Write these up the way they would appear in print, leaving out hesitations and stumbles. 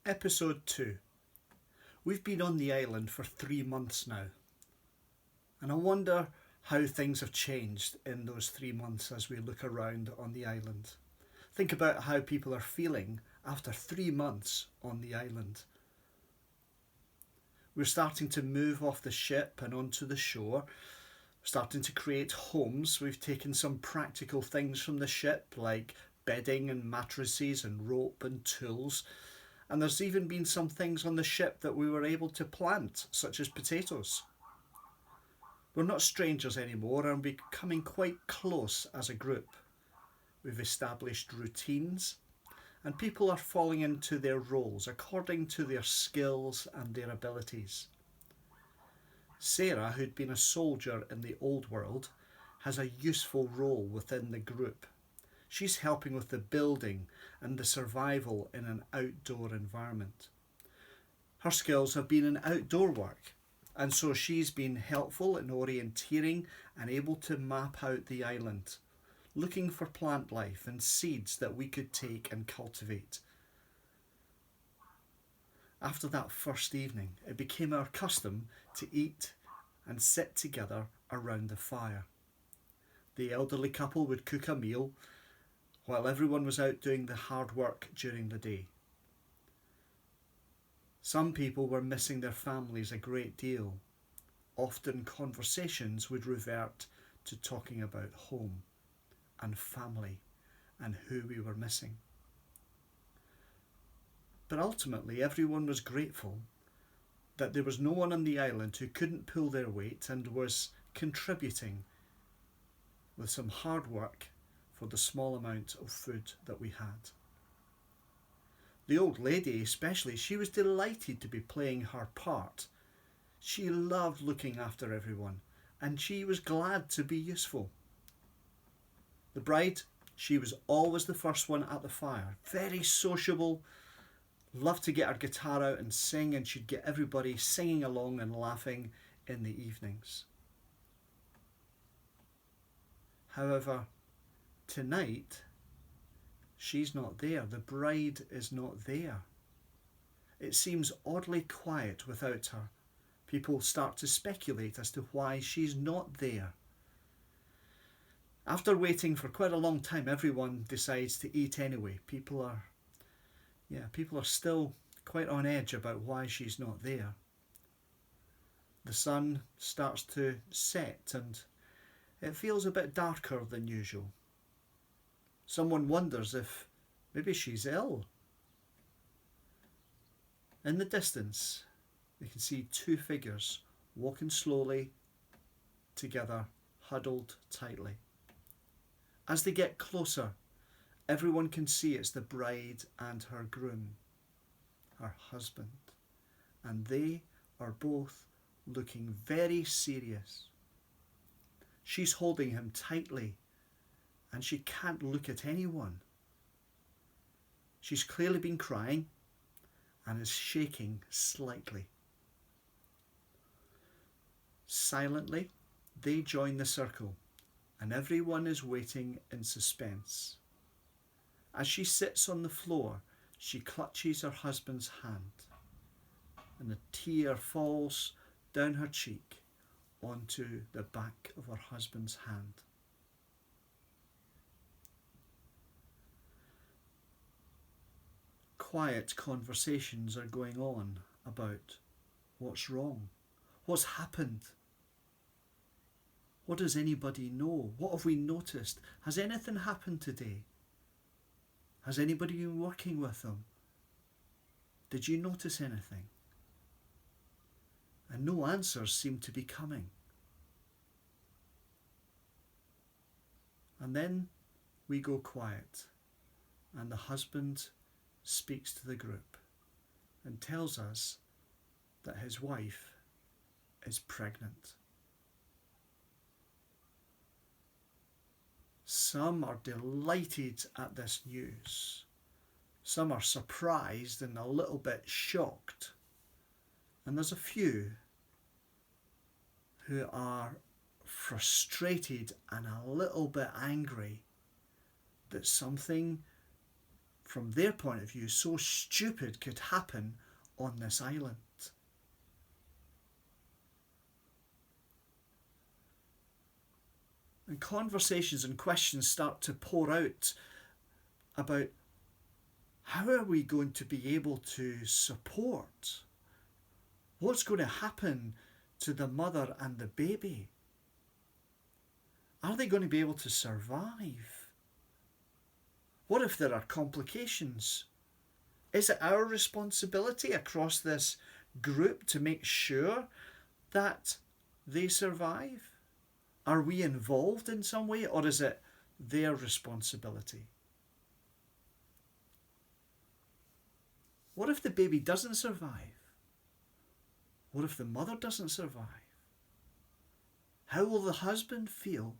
Episode 2. We've been on the island for 3 months now, and I wonder how things have changed in those 3 months as we look around on the island. Think about how people are feeling after 3 months on the island. We're starting to move off the ship and onto the shore, starting to create homes. We've taken some practical things from the ship like bedding and mattresses and rope and tools. And there's even been some things on the ship that we were able to plant, such as potatoes. We're not strangers anymore and becoming quite close as a group. We've established routines and people are falling into their roles according to their skills and their abilities. Sarah, who'd been a soldier in the old world, has a useful role within the group. She's helping with the building and the survival in an outdoor environment. Her skills have been in outdoor work, and so she's been helpful in orienteering and able to map out the island, looking for plant life and seeds that we could take and cultivate. After that first evening, it became our custom to eat and sit together around the fire. The elderly couple would cook a meal while everyone was out doing the hard work during the day. Some people were missing their families a great deal. Often conversations would revert to talking about home and family and who we were missing. But ultimately, everyone was grateful that there was no one on the island who couldn't pull their weight and was contributing with some hard work for the small amount of food that we had. The old lady especially, she was delighted to be playing her part. She loved looking after everyone and she was glad to be useful. The bride, she was always the first one at the fire, very sociable, loved to get her guitar out and sing, and she'd get everybody singing along and laughing in the evenings. However, tonight, she's not there. The bride is not there. It seems oddly quiet without her. People start to speculate as to why she's not there. After waiting for quite a long time, everyone decides to eat anyway. People are still quite on edge about why she's not there. The sun starts to set and it feels a bit darker than usual. Someone wonders if maybe she's ill. In the distance, they can see two figures walking slowly together, huddled tightly. As they get closer, everyone can see it's the bride and her groom, her husband, and they are both looking very serious. She's holding him tightly and she can't look at anyone. She's clearly been crying and is shaking slightly. Silently, they join the circle and everyone is waiting in suspense. As she sits on the floor, she clutches her husband's hand and a tear falls down her cheek onto the back of her husband's hand. Quiet conversations are going on about what's wrong, what's happened. What does anybody know? What have we noticed? Has anything happened today? Has anybody been working with them? Did you notice anything? And no answers seem to be coming. And then we go quiet and the husband speaks to the group and tells us that his wife is pregnant. Some are delighted at this news. Some are surprised and a little bit shocked. And there's a few who are frustrated and a little bit angry that something from their point of view, so stupid could happen on this island. And conversations and questions start to pour out about how are we going to be able to support? What's going to happen to the mother and the baby? Are they going to be able to survive? What if there are complications? Is it our responsibility across this group to make sure that they survive? Are we involved in some way, or is it their responsibility? What if the baby doesn't survive? What if the mother doesn't survive? How will the husband feel?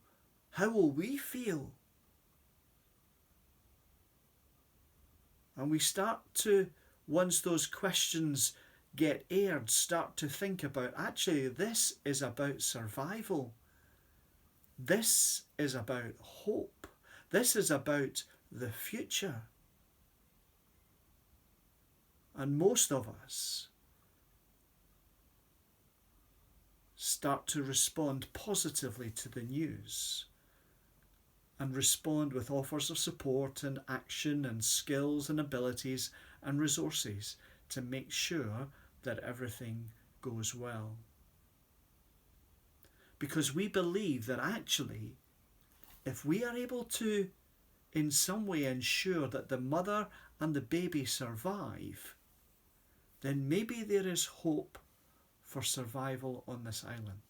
How will we feel? And we start to, once those questions get aired, start to think about, actually, this is about survival. This is about hope. This is about the future. And most of us start to respond positively to the news and respond with offers of support and action and skills and abilities and resources to make sure that everything goes well. Because we believe that actually, if we are able to in some way ensure that the mother and the baby survive, then maybe there is hope for survival on this island.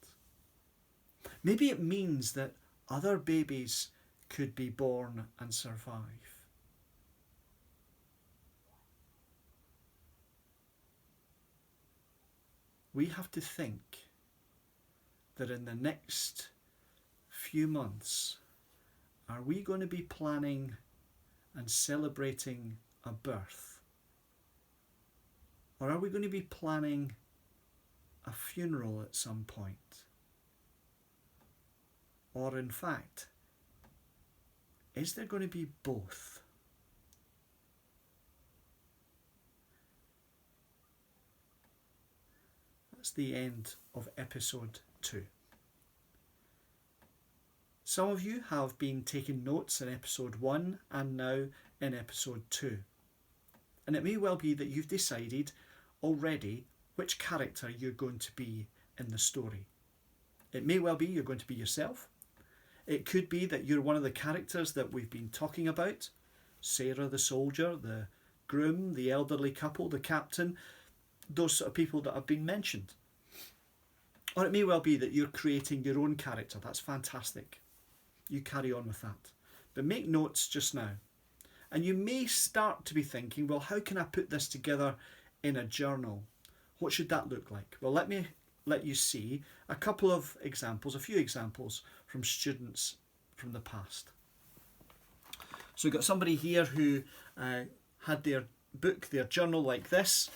Maybe it means that other babies could be born and survive. We have to think that in the next few months, are we going to be planning and celebrating a birth? Or are we going to be planning a funeral at some point? Or in fact, is there going to be both? That's the end of episode 2. Some of you have been taking notes in episode 1 and now in episode 2. And it may well be that you've decided already which character you're going to be in the story. It may well be you're going to be yourself. It could be that you're one of the characters that we've been talking about. Sarah the soldier, the groom, the elderly couple, the captain, those sort of people that have been mentioned. Or it may well be that you're creating your own character. That's fantastic. You carry on with that. But make notes just now. And you may start to be thinking, well, how can I put this together in a journal? What should that look like? Well, let me let you see a couple of examples, a few examples from students from the past. So we've got somebody here who had their book, their journal like this,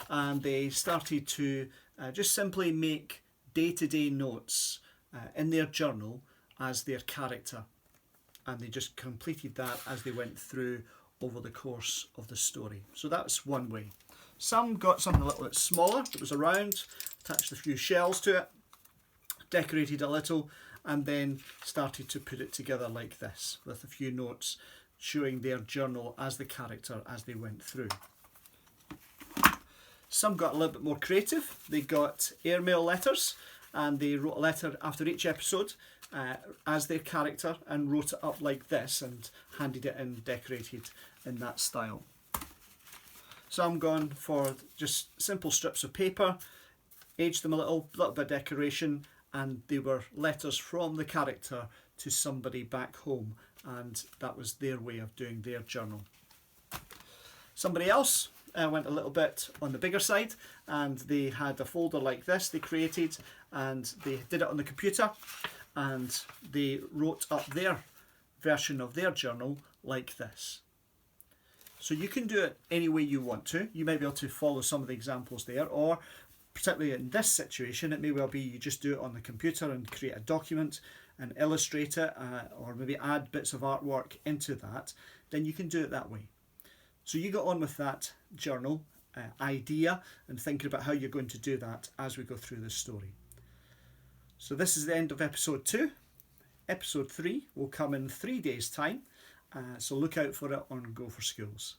and they started to just simply make day-to-day notes in their journal as their character. And they just completed that as they went through over the course of the story. So that's one way. Some got something a little bit smaller that was around, attached a few shells to it, decorated a little, and then started to put it together like this, with a few notes showing their journal as the character as they went through. Some got a little bit more creative. They got airmail letters, and they wrote a letter after each episode as their character and wrote it up like this and handed it in decorated in that style. Some gone for just simple strips of paper, aged them a little bit of decoration, and they were letters from the character to somebody back home, and that was their way of doing their journal. Somebody else went a little bit on the bigger side, and they had a folder like this they created, and they did it on the computer, and they wrote up their version of their journal like this. So you can do it any way you want to. You may be able to follow some of the examples there, or particularly in this situation, it may well be you just do it on the computer and create a document and illustrate it, or maybe add bits of artwork into that. Then you can do it that way. So you get on with that journal idea and thinking about how you're going to do that as we go through this story. So this is the end of episode 2. Episode 3 will come in 3 days' time, so look out for it on Go for Schools.